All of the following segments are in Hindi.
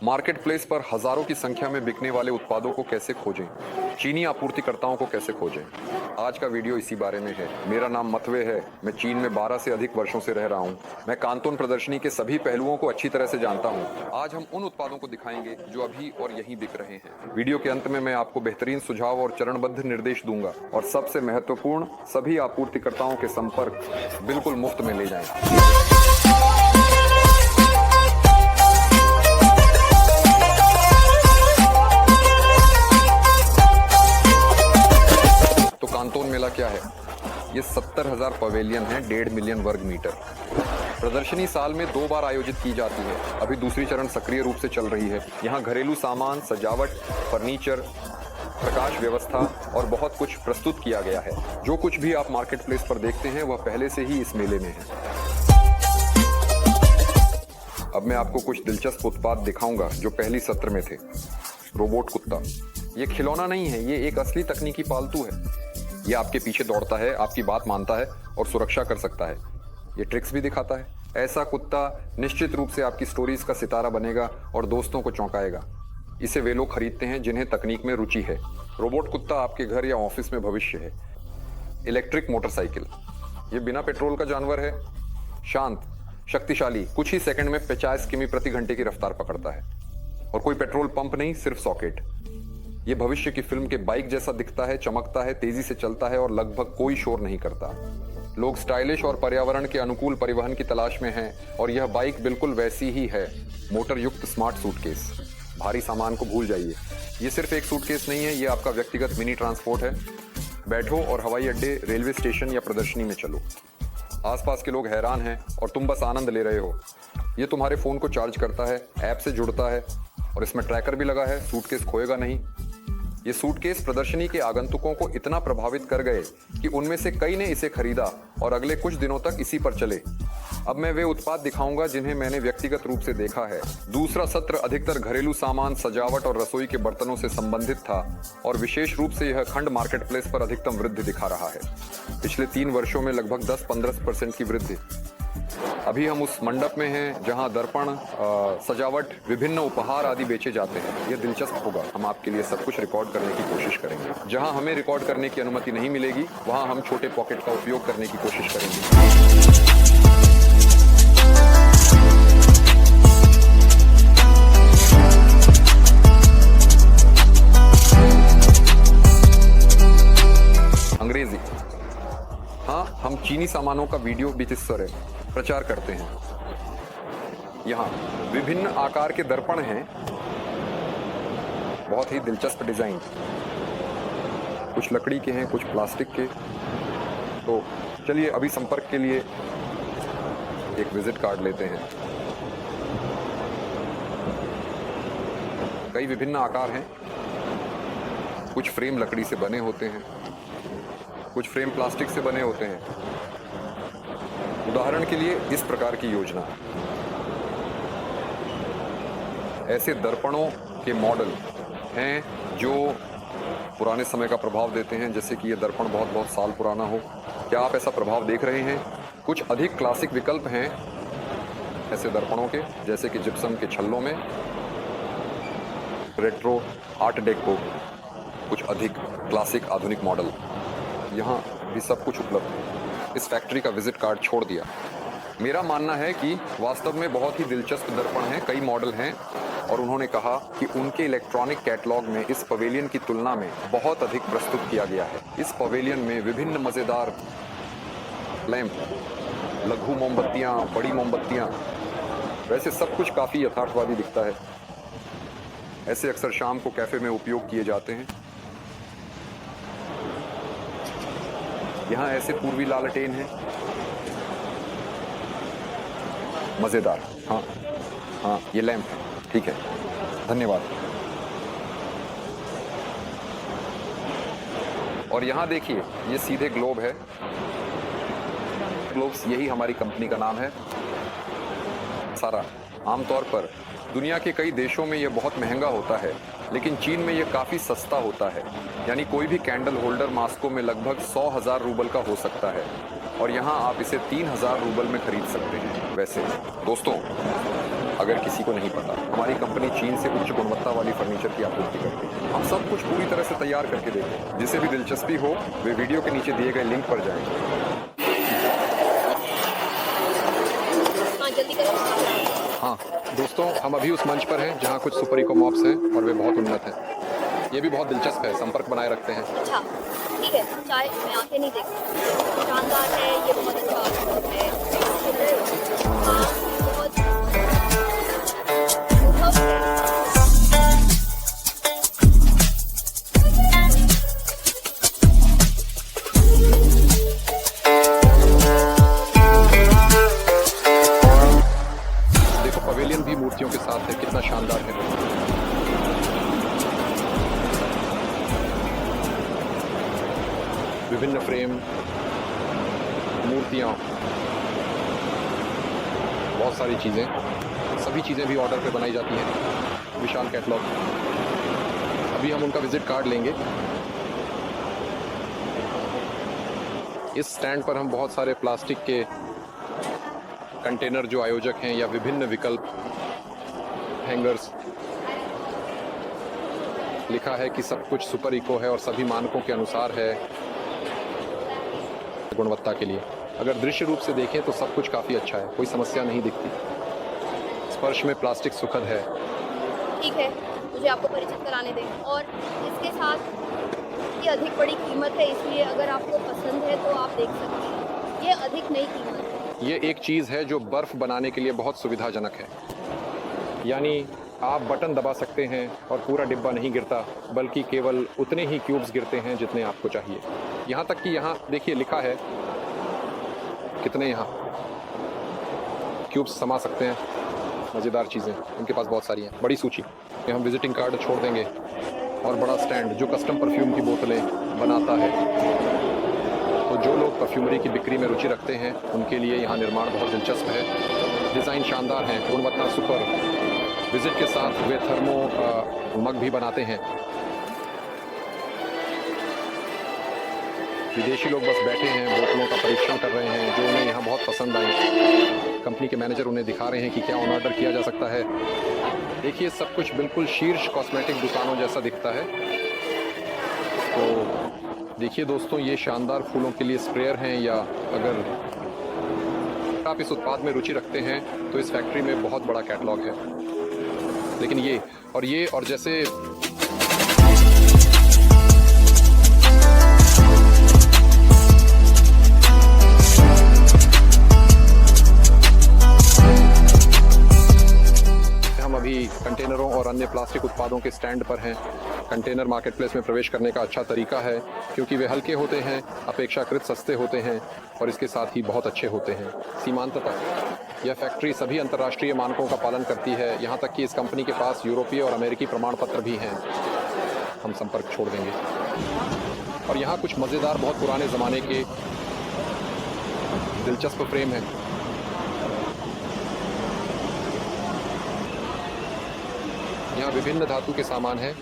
मार्केट प्लेस पर हजारों की संख्या में बिकने वाले उत्पादों को कैसे खोजें, चीनी आपूर्तिकर्ताओं को कैसे खोजें, आज का वीडियो इसी बारे में है। मेरा नाम मतवे है। मैं चीन में 12 से अधिक वर्षों से रह रहा हूँ। मैं कांतोन प्रदर्शनी के सभी पहलुओं को अच्छी तरह से जानता हूँ। आज हम उन उत्पादों को दिखाएंगे जो अभी और यहीं बिक रहे हैं। वीडियो के अंत में मैं आपको बेहतरीन सुझाव और चरणबद्ध निर्देश दूंगा और सबसे महत्वपूर्ण, सभी आपूर्तिकर्ताओं के संपर्क बिल्कुल मुफ्त में ले जाएं। कांतोन मेला क्या है? ये 70,000 पवेलियन है, 1.5 मिलियन वर्ग मीटर। प्रदर्शनी साल में 2 बार आयोजित की जाती है। अभी दूसरी चरण सक्रिय रूप से चल रही है। यहाँ घरेलू सामान, सजावट, फर्नीचर, प्रकाश व्यवस्था और बहुत कुछ प्रस्तुत किया गया है। जो कुछ भी आप मार्केट प्लेस पर देखते हैं वह पहले से ही इस मेले में है। अब मैं आपको कुछ दिलचस्प उत्पाद दिखाऊंगा जो पहली सत्र में थे। रोबोट कुत्ता। ये खिलौना नहीं है, ये एक असली तकनीकी पालतू है। ये आपके पीछे दौड़ता है, आपकी बात मानता है और सुरक्षा कर सकता है। ये ट्रिक्स भी दिखाता है। ऐसा कुत्ता निश्चित रूप से आपकी स्टोरीज का सितारा बनेगा और दोस्तों को चौंकाएगा। इसे वे लोग खरीदते हैं जिन्हें तकनीक में रुचि है। रोबोट कुत्ता आपके घर या ऑफिस में भविष्य है। Electric motorcycle. ये बिना पेट्रोल का जानवर है, शांत, शक्तिशाली, कुछ ही सेकंड में 50 किमी प्रति घंटे की रफ्तार पकड़ता है। और कोई पेट्रोल पंप नहीं, सिर्फ सॉकेट। ये भविष्य की फिल्म के बाइक जैसा दिखता है, चमकता है, तेजी से चलता है और लगभग कोई शोर नहीं करता। लोग स्टाइलिश और पर्यावरण के अनुकूल परिवहन की तलाश में हैं और यह बाइक बिल्कुल वैसी ही है। मोटर युक्त स्मार्ट सूटकेस। भारी सामान को भूल जाइए। ये सिर्फ एक सूटकेस नहीं है, ये आपका व्यक्तिगत मिनी ट्रांसपोर्ट है। बैठो और हवाई अड्डे, रेलवे स्टेशन या प्रदर्शनी में चलो। आसपास के लोग हैरान हैं और तुम बस आनंद ले रहे हो। ये तुम्हारे फोन को चार्ज करता है, ऐप से जुड़ता है और इसमें ट्रैकर भी लगा है। सूटकेस खोएगा नहीं। ये सूटकेस प्रदर्शनी के आगंतुकों को इतना प्रभावित कर गए कि उनमें से कई ने इसे खरीदा और अगले कुछ दिनों तक इसी पर चले। अब मैं वे उत्पाद दिखाऊंगा जिन्हें मैंने व्यक्तिगत रूप से देखा है। दूसरा सत्र अधिकतर घरेलू सामान, सजावट और रसोई के बर्तनों से संबंधित था और विशेष रूप से यह खंड मार्केट प्लेस पर अधिकतम वृद्धि दिखा रहा है। पिछले 3 वर्षों में लगभग 10-15% की वृद्धि। अभी हम उस मंडप में हैं जहां दर्पण, सजावट, विभिन्न उपहार आदि बेचे जाते हैं। यह दिलचस्प होगा। हम आपके लिए सब कुछ रिकॉर्ड करने की कोशिश करेंगे। जहां हमें रिकॉर्ड करने की अनुमति नहीं मिलेगी वहां हम छोटे पॉकेट का उपयोग करने की कोशिश करेंगे। अंग्रेजी। हाँ, हम चीनी सामानों का वीडियो बिचिस्सर प्रचार करते हैं। यहाँ विभिन्न आकार के दर्पण हैं, बहुत ही दिलचस्प डिजाइन। कुछ लकड़ी के हैं, कुछ प्लास्टिक के। तो चलिए अभी संपर्क के लिए एक विजिट कार्ड लेते हैं। कई विभिन्न आकार हैं। कुछ फ्रेम लकड़ी से बने होते हैं, कुछ फ्रेम प्लास्टिक से बने होते हैं। उदाहरण के लिए इस प्रकार की योजना। ऐसे दर्पणों के मॉडल हैं जो पुराने समय का प्रभाव देते हैं, जैसे कि ये दर्पण बहुत साल पुराना हो। क्या आप ऐसा प्रभाव देख रहे हैं? कुछ अधिक क्लासिक विकल्प हैं ऐसे दर्पणों के, जैसे कि जिप्सम के छल्लों में, रेट्रो, आर्ट डेको, कुछ अधिक क्लासिक आधुनिक मॉडल। यहाँ भी सब कुछ उपलब्ध है। इस फैक्ट्री का विजिट कार्ड छोड़ दिया। मेरा मानना है कि वास्तव में बहुत ही दिलचस्प दर्पण हैं, कई मॉडल हैं और उन्होंने कहा कि उनके इलेक्ट्रॉनिक कैटलॉग में इस पवेलियन की तुलना में बहुत अधिक प्रस्तुत किया गया है। इस पवेलियन में विभिन्न मजेदार लैंप, लघु मोमबत्तियां, बड़ी मोमबत्तियां, वैसे सब कुछ काफी यथार्थवादी दिखता है। ऐसे अक्सर शाम को कैफे में उपयोग किए जाते हैं। यहाँ ऐसे पूर्वी लालटेन हैं, मजेदार। हाँ, ये लैंप है। ठीक है, धन्यवाद। और यहाँ देखिए, ये सीधे ग्लोब है। ग्लोब्स, यही हमारी कंपनी का नाम है। सारा आमतौर पर दुनिया के कई देशों में यह बहुत महंगा होता है, लेकिन चीन में यह काफ़ी सस्ता होता है। यानी कोई भी कैंडल होल्डर मॉस्को में लगभग 100,000 रूबल का हो सकता है और यहाँ आप इसे 3,000 रूबल में खरीद सकते हैं। वैसे दोस्तों, अगर किसी को नहीं पता, हमारी कंपनी चीन से उच्च गुणवत्ता वाली फर्नीचर की आपूर्ति करती है। हम सब कुछ पूरी तरह से तैयार करके देते हैं। जिसे भी दिलचस्पी हो वे वीडियो के नीचे दिए गए लिंक पर जाएं। हाँ जल्दी करो। हाँ दोस्तों, हम अभी उस मंच पर हैं जहाँ कुछ सुपर इको मॉप्स हैं और वे बहुत उन्नत हैं। ये भी बहुत दिलचस्प है, संपर्क बनाए रखते हैं। अच्छा ठीक है, चाय मैं आके नहीं देखती। शानदार है, ये बहुत अच्छा है। हाँ बहुत अनुभव है। देखो पवेलियन भी मूर्तियों के साथ है, कितना शानदार है। विभिन्न फ्रेम, मूर्तियाँ, बहुत सारी चीज़ें, सभी चीज़ें भी ऑर्डर पे बनाई जाती हैं। विशाल कैटलॉग। अभी हम उनका विजिट कार्ड लेंगे। इस स्टैंड पर हम बहुत सारे प्लास्टिक के कंटेनर जो आयोजक हैं या विभिन्न विकल्प, हैंगर्स, लिखा है कि सब कुछ सुपर इको है और सभी मानकों के अनुसार है गुणवत्ता के लिए। अगर दृश्य रूप से देखें तो सब कुछ काफ़ी अच्छा है, कोई समस्या नहीं दिखती। स्पर्श में प्लास्टिक सुखद है। ठीक है, मुझे आपको परिचित कराने दें। और इसके साथ ये अधिक बड़ी कीमत है, इसलिए अगर आपको पसंद है तो आप देख सकते हैं। ये अधिक नई कीमत है। ये एक चीज़ है जो बर्फ़ बनाने के लिए बहुत सुविधाजनक है। यानी आप बटन दबा सकते हैं और पूरा डिब्बा नहीं गिरता, बल्कि केवल उतने ही क्यूब्स गिरते हैं जितने आपको चाहिए। यहाँ तक कि यहाँ देखिए लिखा है कितने यहाँ क्यूब्स समा सकते हैं। मज़ेदार चीज़ें इनके पास बहुत सारी हैं, बड़ी सूची। ये हम विजिटिंग कार्ड छोड़ देंगे और बड़ा स्टैंड जो कस्टम परफ्यूम की बोतलें बनाता है। तो जो लोग परफ्यूमरी की बिक्री में रुचि रखते हैं उनके लिए यहाँ निर्माण बहुत दिलचस्प है। डिज़ाइन शानदार हैं, गुणवत्ता सुपर। विजिट के साथ वे थर्मो मग भी बनाते हैं। विदेशी लोग बस बैठे हैं, बोतलों का परीक्षण कर रहे हैं जो उन्हें यहाँ बहुत पसंद आई। कंपनी के मैनेजर उन्हें दिखा रहे हैं कि क्या ऑन ऑर्डर किया जा सकता है। देखिए सब कुछ बिल्कुल शीर्ष कॉस्मेटिक दुकानों जैसा दिखता है। तो देखिए दोस्तों, ये शानदार फूलों के लिए स्प्रेयर हैं, या अगर आप इस उत्पाद में रुचि रखते हैं तो इस फैक्ट्री में बहुत बड़ा कैटलॉग है। लेकिन ये और जैसे हम अभी कंटेनरों और अन्य प्लास्टिक उत्पादों के स्टैंड पर हैं। कंटेनर मार्केटप्लेस में प्रवेश करने का अच्छा तरीका है क्योंकि वे हल्के होते हैं, अपेक्षाकृत सस्ते होते हैं और इसके साथ ही बहुत अच्छे होते हैं। सीमांतता, यह फैक्ट्री सभी अंतर्राष्ट्रीय मानकों का पालन करती है। यहाँ तक कि इस कंपनी के पास यूरोपीय और अमेरिकी प्रमाण पत्र भी हैं। हम संपर्क छोड़ देंगे। और यहाँ कुछ मज़ेदार बहुत पुराने ज़माने के दिलचस्प फ्रेम हैं। यहाँ विभिन्न धातु के सामान हैं,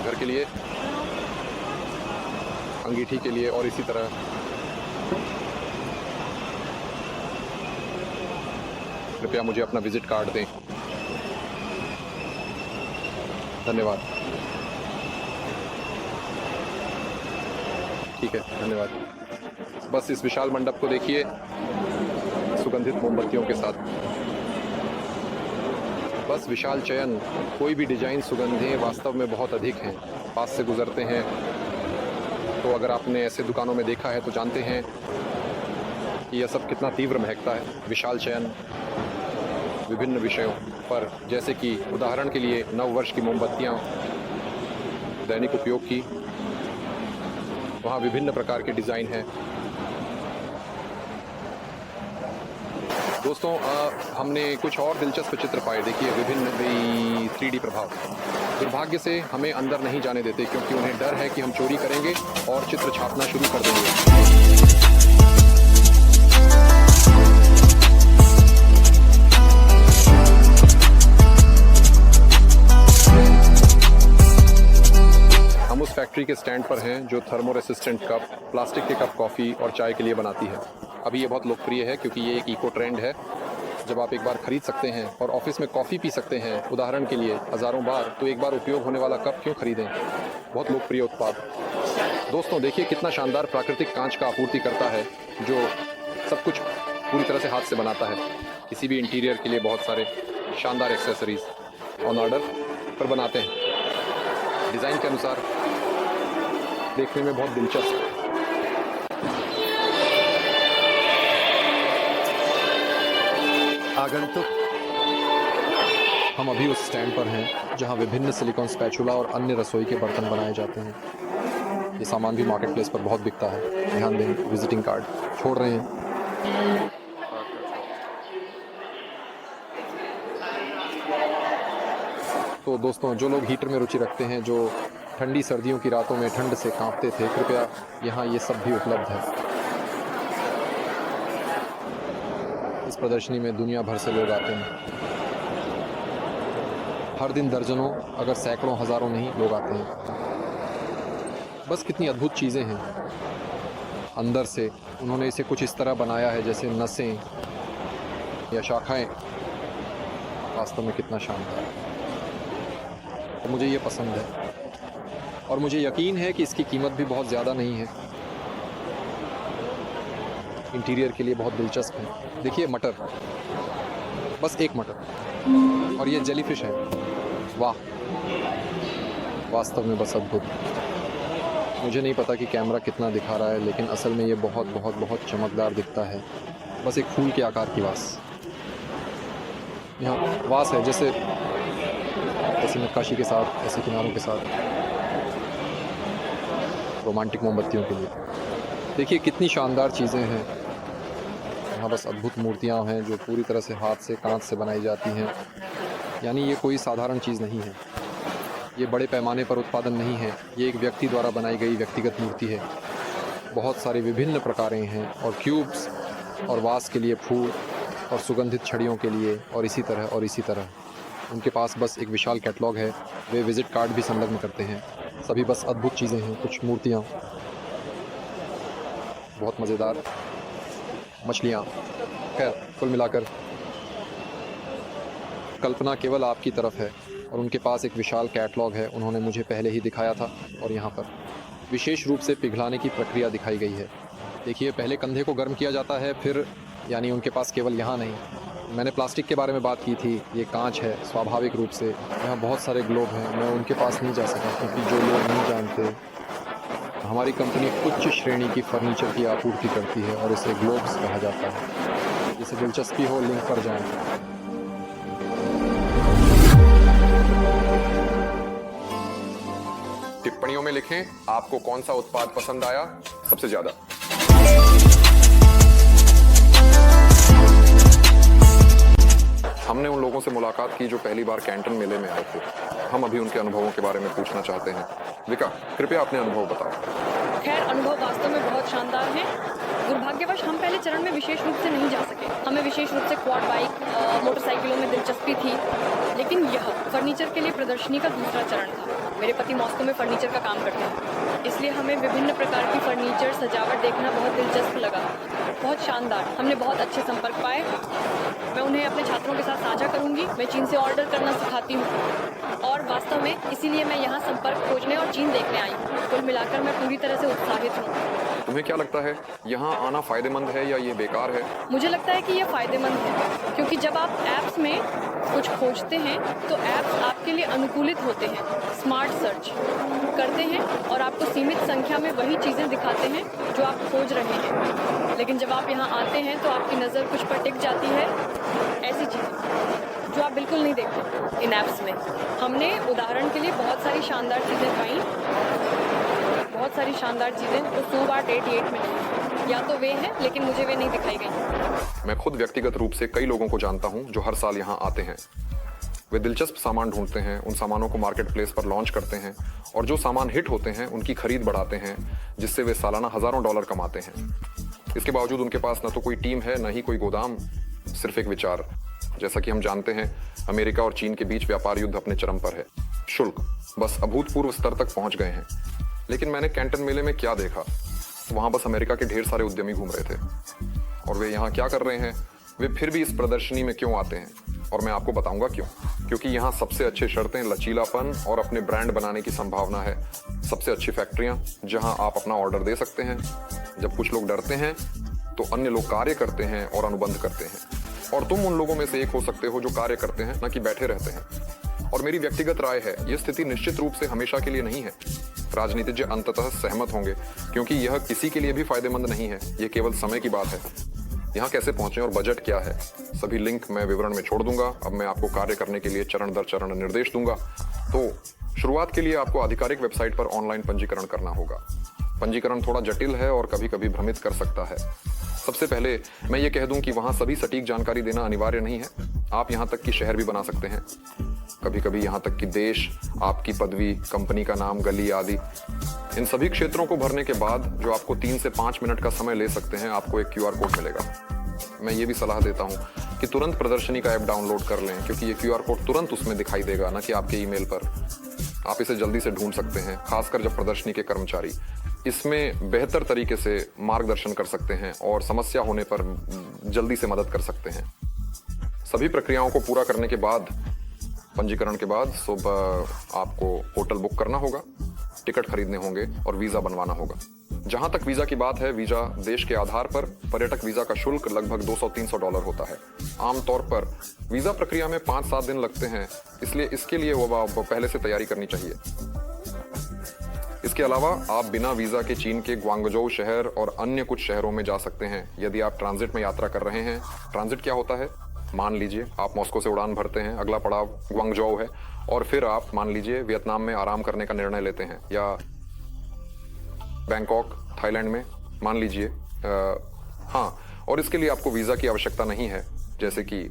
घर के लिए, अंगीठी के लिए और इसी तरह। कृपया मुझे अपना विजिट कार्ड दें। धन्यवाद। ठीक है, धन्यवाद। बस इस विशाल मंडप को देखिए सुगंधित मोमबत्तियों के साथ। बस विशाल चयन, कोई भी डिजाइन, सुगंधें वास्तव में बहुत अधिक हैं। पास से गुजरते हैं तो अगर आपने ऐसे दुकानों में देखा है तो जानते हैं कि यह सब कितना तीव्र महकता है। विशाल चयन विभिन्न विषयों पर, जैसे कि उदाहरण के लिए नव वर्ष की मोमबत्तियाँ, दैनिक उपयोग की, वहाँ विभिन्न प्रकार के डिज़ाइन हैं। दोस्तों हमने कुछ और दिलचस्प चित्र पाए। देखिए विभिन्न 3D प्रभाव। दुर्भाग्य से हमें अंदर नहीं जाने देते क्योंकि उन्हें डर है कि हम चोरी करेंगे और चित्र छापना शुरू कर देंगे। हम उस फैक्ट्री के स्टैंड पर हैं जो थर्मो रेसिस्टेंट कप, प्लास्टिक के कप कॉफ़ी और चाय के लिए बनाती है। अभी ये बहुत लोकप्रिय है क्योंकि ये एक इको ट्रेंड है जब आप एक बार खरीद सकते हैं और ऑफिस में कॉफ़ी पी सकते हैं, उदाहरण के लिए हज़ारों बार, तो एक बार उपयोग होने वाला कप क्यों खरीदें? बहुत लोकप्रिय उत्पाद। दोस्तों देखिए कितना शानदार प्राकृतिक कांच का आपूर्ति करता है, जो सब कुछ पूरी तरह से हाथ से बनाता है। किसी भी इंटीरियर के लिए बहुत सारे शानदार एक्सेसरीज ऑन ऑर्डर पर बनाते हैं, डिज़ाइन के अनुसार, देखने में बहुत दिलचस्प। आगंतुक, हम अभी उस स्टैंड पर हैं जहां विभिन्न सिलिकॉन स्पैचुला और अन्य रसोई के बर्तन बनाए जाते हैं। ये सामान भी मार्केट प्लेस पर बहुत बिकता है। ध्यान दें, विजिटिंग कार्ड छोड़ रहे हैं। तो दोस्तों, जो लोग हीटर में रुचि रखते हैं, जो ठंडी सर्दियों की रातों में ठंड से कांपते थे, कृपया यहाँ ये सब भी उपलब्ध है। इस प्रदर्शनी में दुनिया भर से लोग आते हैं। हर दिन दर्जनों, अगर सैकड़ों, हज़ारों नहीं लोग आते हैं। बस कितनी अद्भुत चीज़ें हैं। अंदर से उन्होंने इसे कुछ इस तरह बनाया है जैसे नसें या शाखाएं। वास्तव में कितना शानदार है। तो मुझे ये पसंद है और मुझे यकीन है कि इसकी कीमत भी बहुत ज़्यादा नहीं है। इंटीरियर के लिए बहुत दिलचस्प है। देखिए मटर, बस एक मटर, और ये जेलीफिश है। वाह, वास्तव में बस अद्भुत। मुझे नहीं पता कि कैमरा कितना दिखा रहा है, लेकिन असल में ये बहुत बहुत बहुत चमकदार दिखता है। बस एक फूल के आकार की वास। यहाँ वास है जैसे ऐसी नक्काशी के साथ, ऐसे किनारों के साथ, रोमांटिक मोमबत्तियों के लिए। देखिए कितनी शानदार चीज़ें हैं। यहाँ बस अद्भुत मूर्तियाँ हैं जो पूरी तरह से हाथ से, कांच से बनाई जाती हैं। यानी ये कोई साधारण चीज़ नहीं है। ये बड़े पैमाने पर उत्पादन नहीं है। ये एक व्यक्ति द्वारा बनाई गई व्यक्तिगत मूर्ति है। बहुत सारी विभिन्न प्रकारें हैं, और क्यूब्स और वास के लिए फूल, और सुगंधित छड़ियों के लिए, और इसी तरह और इसी तरह। उनके पास बस एक विशाल कैटलॉग है। वे विज़िट कार्ड भी संलग्न करते हैं। सभी बस अद्भुत चीज़ें हैं। कुछ मूर्तियाँ, बहुत मज़ेदार मछलियाँ। खैर, कुल मिलाकर कल्पना केवल आपकी तरफ है, और उनके पास एक विशाल कैटलॉग है। उन्होंने मुझे पहले ही दिखाया था, और यहाँ पर विशेष रूप से पिघलाने की प्रक्रिया दिखाई गई है। देखिए, पहले कंधे को गर्म किया जाता है, फिर यानी उनके पास केवल यहाँ नहीं। मैंने प्लास्टिक के बारे में बात की थी। ये कांच है स्वाभाविक रूप से। यहाँ बहुत सारे ग्लोब हैं। मैं उनके पास नहीं जा सका क्योंकि जो लोग नहीं जानते, हमारी कंपनी उच्च श्रेणी की फर्नीचर की आपूर्ति करती है, और इसे ग्लोब्स कहा जाता है। जिसे दिलचस्पी हो, लिंक पर जाएं। टिप्पणियों में लिखें आपको कौन सा उत्पाद पसंद आया सबसे ज्यादा। हमने उन लोगों से मुलाकात की जो पहली बार कैंटन मेले में आए थे। हम अभी उनके अनुभवों के बारे में पूछना चाहते हैं। विका, कृपया अपने अनुभव बताओ। खैर, अनुभव वास्तव में बहुत शानदार है। दुर्भाग्यवश हम पहले चरण में विशेष रूप से नहीं जा सके। हमें विशेष रूप से क्वाड बाइक, मोटरसाइकिलों में दिलचस्पी थी, लेकिन यह फर्नीचर के लिए प्रदर्शनी का दूसरा चरण था। मेरे पति मॉस्को में फर्नीचर का काम करते हैं, इसलिए हमें विभिन्न प्रकार की फर्नीचर सजावट देखना बहुत दिलचस्प लगा। बहुत शानदार। हमने बहुत अच्छे संपर्क पाए। मैं उन्हें अपने छात्रों के साथ साझा करूंगी। मैं चीन से ऑर्डर करना सिखाती हूँ, और वास्तव में इसीलिए मैं यहाँ संपर्क खोजने और चीन देखने आई हूँ। कुल मिलाकर मैं पूरी तरह से उत्साहित हूँ। तुम्हें क्या लगता है, यहाँ आना फायदेमंद है या ये बेकार है? मुझे लगता है कि यह फायदेमंद है, क्योंकि जब आप ऐप्स में कुछ खोजते हैं तो ऐप्स आपके लिए अनुकूलित होते हैं। स्मार्ट सर्च करते हैं और आपको सीमित संख्या में वही चीज़ें दिखाते हैं जो आप खोज रहे हैं। लेकिन जब आप यहाँ आते हैं तो आपकी नज़र कुछ पर टिक जाती है, ऐसी चीज़ें जो आप बिल्कुल नहीं देखते इन ऐप्स में। हमने उदाहरण के लिए बहुत सारी शानदार चीज़ें पाई, बहुत सारी शानदार चीज़ें तो 100/88 में नहीं। या तो वे हैं, लेकिन मुझे वे नहीं दिखाई गई। मैं खुद व्यक्तिगत रूप से कई लोगों को जानता हूँ जो हर साल यहाँ आते हैं। वे दिलचस्प सामान ढूंढते हैं, उन सामानों को मार्केट प्लेस पर लॉन्च करते हैं, और जो सामान हिट होते हैं उनकी खरीद बढ़ाते हैं, जिससे वे सालाना हज़ारों डॉलर कमाते हैं। इसके बावजूद उनके पास न तो कोई टीम है, न ही कोई गोदाम, सिर्फ एक विचार। जैसा कि हम जानते हैं, अमेरिका और चीन के बीच व्यापार युद्ध अपने चरम पर है। शुल्क बस अभूतपूर्व स्तर तक पहुंच गए हैं। लेकिन मैंने कैंटन मेले में क्या देखा? वहां बस अमेरिका के ढेर सारे उद्यमी घूम रहे थे, और वे यहाँ क्या कर रहे हैं? वे फिर भी इस प्रदर्शनी में क्यों आते हैं, और मैं आपको बताऊंगा क्यों। क्योंकि यहाँ सबसे अच्छी शर्तें, लचीलापन और अपने ब्रांड बनाने की संभावना है। सबसे अच्छी फैक्ट्रियां जहां आप अपना ऑर्डर दे सकते हैं। जब कुछ लोग डरते हैं तो अन्य लोग कार्य करते हैं और अनुबंध करते हैं, और तुम उन लोगों में से एक हो सकते हो जो कार्य करते हैं, न कि बैठे रहते हैं। और मेरी व्यक्तिगत राय है, यह स्थिति निश्चित रूप से हमेशा के लिए नहीं है। राजनीतिज्ञ अंततः सहमत होंगे, क्योंकि यह किसी के लिए भी फायदेमंद नहीं है। यह केवल समय की बात है। यहाँ कैसे पहुंचे और बजट क्या है, सभी लिंक मैं विवरण में छोड़ दूंगा। अब मैं आपको कार्य करने के लिए चरण दर चरण निर्देश दूंगा। तो शुरुआत के लिए आपको आधिकारिक वेबसाइट पर ऑनलाइन पंजीकरण करना होगा। पंजीकरण थोड़ा जटिल है और कभी कभी भ्रमित कर सकता है। सबसे पहले मैं ये कह दूं कि वहां सभी सटीक जानकारी देना अनिवार्य नहीं है। आप यहां तक कि शहर भी बना सकते हैं, कभी कभी यहां तक कि देश, आपकी पदवी, कंपनी का नाम, गली आदि। इन सभी क्षेत्रों को भरने के बाद, जो आपको 3 से 5 मिनट का समय ले सकते हैं, आपको एक QR कोड मिलेगा। मैं ये भी सलाह देता हूं कि तुरंत प्रदर्शनी का ऐप डाउनलोड कर लें, क्योंकि ये QR कोड तुरंत उसमें दिखाई देगा, न कि आपके ईमेल पर। आप इसे जल्दी से ढूंढ सकते हैं, खासकर जब प्रदर्शनी के कर्मचारी इसमें बेहतर तरीके से मार्गदर्शन कर सकते हैं और समस्या होने पर जल्दी से मदद कर सकते हैं। सभी प्रक्रियाओं को पूरा करने के बाद, पंजीकरण के बाद, सुबह आपको होटल बुक करना होगा, टिकट खरीदने होंगे और वीजा बनवाना होगा। जहां तक वीजा की बात है, वीजा देश के आधार पर पर्यटक वीजा का शुल्क लगभग $200-300 होता है। आमतौर पर वीजा प्रक्रिया में 5-7 दिन लगते हैं, इसलिए इसके लिए वो पहले से तैयारी करनी चाहिए। इसके अलावा आप बिना वीजा के चीन के ग्वांगझोउ शहर और अन्य कुछ शहरों में जा सकते हैं, यदि आप ट्रांजिट में यात्रा कर रहे हैं। ट्रांजिट क्या होता है? मान लीजिए आप मॉस्को से उड़ान भरते हैं, अगला पड़ाव ग्वांगझोउ है, और फिर आप मान लीजिए वियतनाम में आराम करने का निर्णय लेते हैं, या बैंकॉक, थाईलैंड में मान लीजिए। हाँ, और इसके लिए आपको वीजा की आवश्यकता नहीं है। जैसे कि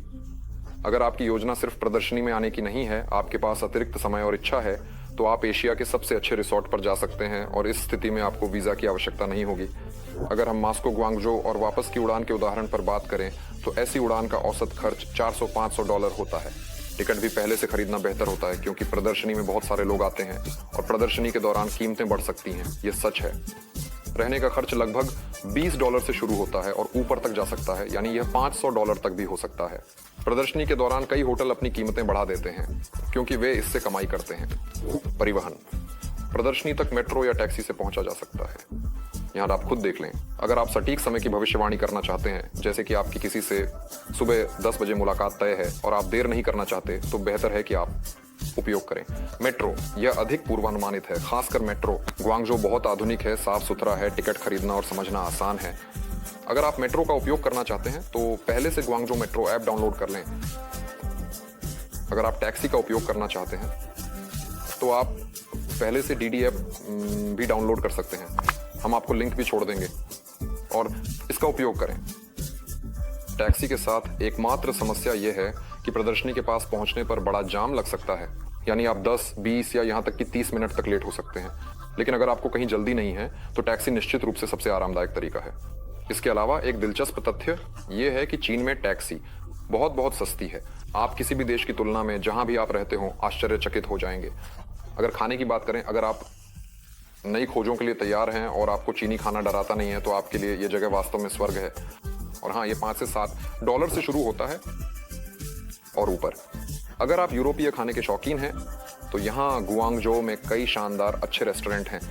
अगर आपकी योजना सिर्फ प्रदर्शनी में आने की नहीं है, आपके पास अतिरिक्त समय और इच्छा है, तो आप एशिया के सबसे अच्छे रिसोर्ट पर जा सकते हैं, और इस स्थिति में आपको वीजा की आवश्यकता नहीं होगी। अगर हम मॉस्को, ग्वांगझोउ और वापस की उड़ान के उदाहरण पर बात करें, तो ऐसी उड़ान का औसत खर्च $400-500 होता है। टिकट भी पहले से खरीदना बेहतर होता है, क्योंकि प्रदर्शनी में बहुत सारे लोग आते हैं और प्रदर्शनी के दौरान कीमतें बढ़ सकती हैं। ये सच है। रहने का खर्च लगभग $20 से शुरू होता है और ऊपर तक जा सकता है, यानी यह $500 तक भी हो सकता है। प्रदर्शनी के दौरान कई होटल अपनी कीमतें बढ़ा देते हैं, क्योंकि वे इससे कमाई करते हैं। परिवहन, प्रदर्शनी तक मेट्रो या टैक्सी से पहुंचा जा सकता है। यहाँ आप खुद देख लें। अगर आप सटीक समय की भविष्यवाणी करना चाहते हैं, जैसे कि आपकी किसी से सुबह 10 बजे मुलाकात तय है और आप देर नहीं करना चाहते, तो बेहतर है कि आप उपयोग करें मेट्रो। यह अधिक पूर्वानुमानित है, खासकर मेट्रो। ग्वांगझोउ बहुत आधुनिक है, साफ सुथरा है, टिकट खरीदना और समझना आसान है। अगर आप मेट्रो का उपयोग करना चाहते हैं तो पहले से ग्वांगझोउ मेट्रो ऐप डाउनलोड कर लें। अगर आप टैक्सी का उपयोग करना चाहते हैं तो आप पहले से DD ऐप भी डाउनलोड कर सकते हैं। हम आपको लिंक भी छोड़ देंगे और इसका उपयोग करें। टैक्सी के साथ एकमात्र समस्या यह है कि प्रदर्शनी के पास पहुंचने पर बड़ा जाम लग सकता है, यानी आप 10, 20 या यहाँ तक कि 30 मिनट तक लेट हो सकते हैं। लेकिन अगर आपको कहीं जल्दी नहीं है तो टैक्सी निश्चित रूप से सबसे आरामदायक तरीका है। इसके अलावा एक दिलचस्प तथ्य यह है कि चीन में टैक्सी बहुत सस्ती है। आप किसी भी देश की तुलना में जहां भी आप रहते हो आश्चर्यचकित हो जाएंगे। अगर खाने की बात करें, अगर आप नई खोजों के लिए तैयार हैं और आपको चीनी खाना डराता नहीं है, तो आपके लिए यह जगह वास्तव में स्वर्ग है। और हाँ, ये $5 से $7 से शुरू होता है और ऊपर। अगर आप यूरोपीय खाने के शौकीन हैं तो यहाँ गुआंगझोउ में कई शानदार अच्छे रेस्टोरेंट हैं,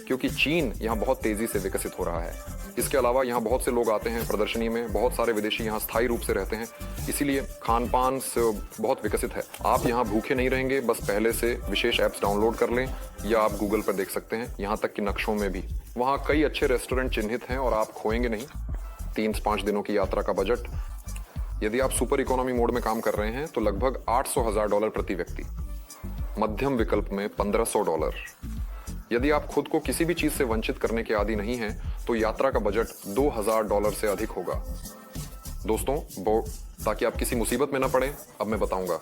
क्योंकि चीन यहाँ बहुत तेजी से विकसित हो रहा है। इसके अलावा यहाँ बहुत से लोग आते हैं प्रदर्शनी में, बहुत सारे विदेशी यहाँ स्थायी रूप से रहते हैं, इसीलिए खान पान से बहुत विकसित है। आप यहाँ भूखे नहीं रहेंगे, बस पहले से विशेष ऐप्स डाउनलोड कर लें या आप गूगल पर देख सकते हैं। यहाँ तक कि नक्शों में भी वहाँ कई अच्छे रेस्टोरेंट चिन्हित हैं और आप खोएंगे नहीं। 3 से 5 दिनों की यात्रा का बजट, यदि आप सुपर इकोनॉमी मोड में काम कर रहे हैं तो लगभग $800,000 प्रति व्यक्ति। मध्यम विकल्प में $1500। यदि आप खुद को किसी भी चीज से वंचित करने के आदी नहीं हैं तो यात्रा का बजट $2000 से अधिक होगा। दोस्तों, ताकि आप किसी मुसीबत में न पड़े, अब मैं बताऊंगा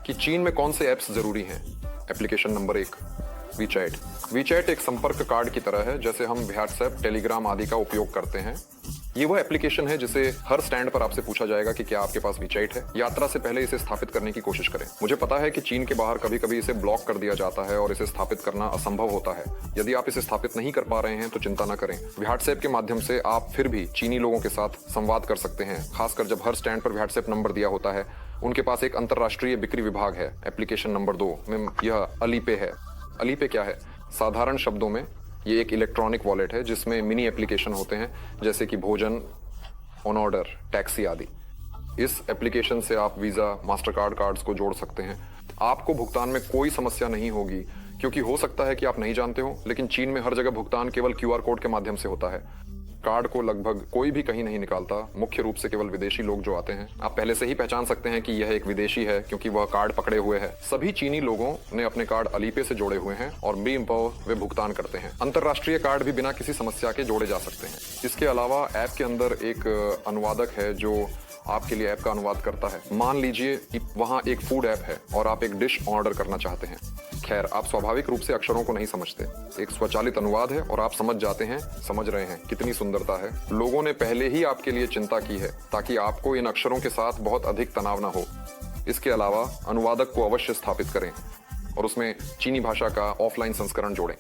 कि चीन में कौन से ऐप्स जरूरी हैं। Application number 1, WeChat. वीचैट एक संपर्क कार्ड की तरह है, जैसे हम व्हाट्सएप, टेलीग्राम आदि का उपयोग करते हैं। ये वह एप्लीकेशन है जिसे हर स्टैंड पर आपसे पूछा जाएगा कि क्या आपके पास वीचैट है। यात्रा से पहले इसे स्थापित करने की कोशिश करें। मुझे पता है कि चीन के बाहर कभी कभी इसे ब्लॉक कर दिया जाता है और इसे स्थापित करना असंभव होता है। यदि आप इसे स्थापित नहीं कर पा रहे हैं तो चिंता न करें। व्हाट्सएप के माध्यम से आप फिर भी चीनी लोगों के साथ संवाद कर सकते हैं, खासकर जब हर स्टैंड पर व्हाट्सएप नंबर दिया होता है। उनके पास एक अंतर्राष्ट्रीय बिक्री विभाग है। एप्लीकेशन नंबर 2 में यह अलीपे है। अलीपे क्या है? साधारण शब्दों में ये एक इलेक्ट्रॉनिक वॉलेट है जिसमें मिनी एप्लीकेशन होते हैं, जैसे कि भोजन, ऑन ऑर्डर, टैक्सी आदि। इस एप्लीकेशन से आप वीजा, मास्टर कार्ड्स को जोड़ सकते हैं। आपको भुगतान में कोई समस्या नहीं होगी, क्योंकि हो सकता है कि आप नहीं जानते हो, लेकिन चीन में हर जगह भुगतान केवल QR कोड के माध्यम से होता है। कार्ड को लगभग कोई भी कहीं नहीं निकालता, मुख्य रूप से केवल विदेशी लोग जो आते हैं। आप पहले से ही पहचान सकते हैं कि यह एक विदेशी है, क्योंकि वह कार्ड पकड़े हुए है। सभी चीनी लोगों ने अपने कार्ड अलीपे से जोड़े हुए हैं और वे भुगतान करते हैं। अंतर्राष्ट्रीय कार्ड भी बिना किसी समस्या के जोड़े जा सकते हैं। इसके अलावा ऐप के अंदर एक अनुवादक है जो आपके लिए ऐप का अनुवाद करता है। मान लीजिए कि वहाँ एक फूड ऐप है और आप एक डिश ऑर्डर करना चाहते हैं। खैर, आप स्वाभाविक रूप से अक्षरों को नहीं समझते। एक स्वचालित अनुवाद है और आप समझ जाते हैं, समझ रहे हैं। कितनी सुंदरता है। लोगों ने पहले ही आपके लिए चिंता की है ताकि आपको इन अक्षरों के साथ बहुत अधिक तनाव ना हो। इसके अलावा अनुवादक को अवश्य स्थापित करें और उसमें चीनी भाषा का ऑफलाइन संस्करण जोड़ें,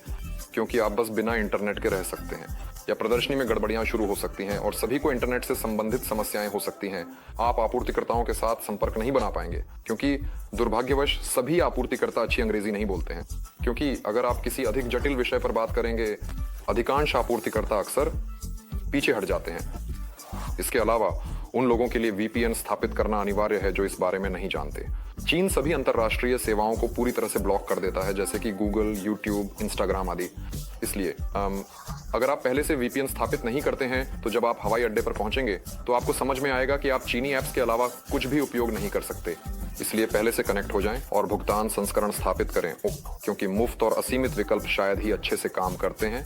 क्योंकि आप बस बिना इंटरनेट के रह सकते हैं या प्रदर्शनी में गड़बड़ियां शुरू हो सकती हैं और सभी को इंटरनेट से संबंधित समस्याएं हो सकती हैं। आप आपूर्तिकर्ताओं के साथ संपर्क नहीं बना पाएंगे, क्योंकि दुर्भाग्यवश सभी आपूर्तिकर्ता अच्छी अंग्रेजी नहीं बोलते हैं। क्योंकि अगर आप किसी अधिक जटिल विषय पर बात करेंगे, अधिकांश आपूर्तिकर्ता अक्सर पीछे हट जाते हैं। इसके अलावा उन लोगों के लिए VPN स्थापित करना अनिवार्य है जो इस बारे में नहीं जानते। चीन सभी अंतर्राष्ट्रीय सेवाओं को पूरी तरह से ब्लॉक कर देता है, जैसे कि गूगल, यूट्यूब, इंस्टाग्राम आदि। इसलिए अगर आप पहले से VPN स्थापित नहीं करते हैं तो जब आप हवाई अड्डे पर पहुंचेंगे तो आपको समझ में आएगा कि आप चीनी ऐप्स के अलावा कुछ भी उपयोग नहीं कर सकते। इसलिए पहले से कनेक्ट हो जाएं और भुगतान संस्करण स्थापित करें, क्योंकि मुफ्त और असीमित विकल्प शायद ही अच्छे से काम करते हैं।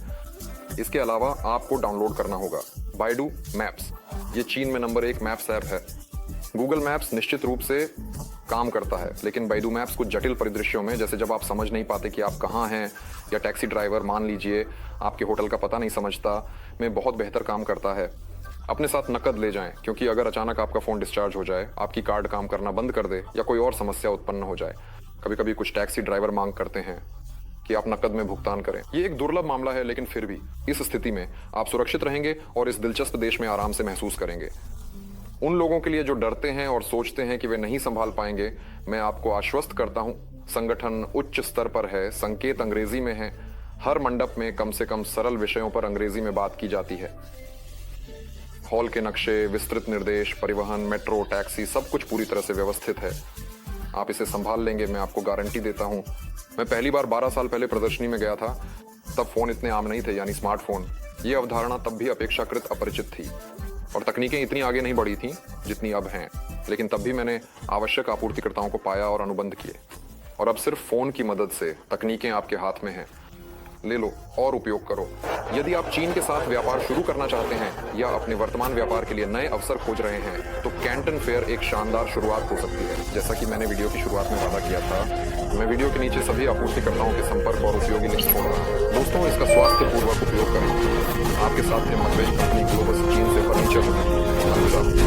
इसके अलावा आपको डाउनलोड करना होगा बाइडू मैप्स। ये चीन में नंबर 1 मैप्स ऐप है। गूगल मैप्स निश्चित रूप से काम करता है, लेकिन बाइडू मैप्स कुछ जटिल परिदृश्यों में, जैसे जब आप समझ नहीं पाते कि आप कहाँ हैं, या टैक्सी ड्राइवर मान लीजिए आपके होटल का पता नहीं समझता, में बहुत बेहतर काम करता है। अपने साथ नकद ले जाएं, क्योंकि अगर अचानक आपका फोन डिस्चार्ज हो जाए, आपकी कार्ड काम करना बंद कर दे या कोई और समस्या उत्पन्न हो जाए। कभी कभी कुछ टैक्सी ड्राइवर मांग करते हैं कि आप नकद में भुगतान करें। ये एक दुर्लभ मामला है, लेकिन फिर भी इस स्थिति में आप सुरक्षित रहेंगे और इस दिलचस्प देश में आराम से महसूस करेंगे। उन लोगों के लिए जो डरते हैं और सोचते हैं कि वे नहीं संभाल पाएंगे, मैं आपको आश्वस्त करता हूं, संगठन उच्च स्तर पर है, संकेत अंग्रेजी में है, हर मंडप में कम से कम सरल विषयों पर अंग्रेजी में बात की जाती है। हॉल के नक्शे, विस्तृत निर्देश, परिवहन, मेट्रो, टैक्सी, सब कुछ पूरी तरह से व्यवस्थित है। आप इसे संभाल लेंगे, मैं आपको गारंटी देता हूं। मैं पहली बार 12 साल पहले प्रदर्शनी में गया था, तब फोन इतने आम नहीं थे, यानी स्मार्टफोन। ये अवधारणा तब भी अपेक्षाकृत अपरिचित थी और तकनीकें इतनी आगे नहीं बढ़ी थीं जितनी अब हैं, लेकिन तब भी मैंने आवश्यक आपूर्तिकर्ताओं को पाया और अनुबंध किए। और अब सिर्फ फोन की मदद से तकनीकें आपके हाथ में हैं। ले लो और उपयोग करो। यदि आप चीन के साथ व्यापार शुरू करना चाहते हैं या अपने वर्तमान व्यापार के लिए नए अवसर खोज रहे हैं, तो कैंटन फेयर एक शानदार शुरुआत हो सकती है। जैसा कि मैंने वीडियो की शुरुआत में वादा किया था, मैं वीडियो के नीचे सभी आपूर्तिकर्ताओं के संपर्क और उपयोगी लिंक छोड़ रहा हूँ। दोस्तों, इसका स्वास्थ्यपूर्वक उपयोग करें। आपके साथ थे मतभेद कंपनी ग्लोबस चीन से फर्नीचर।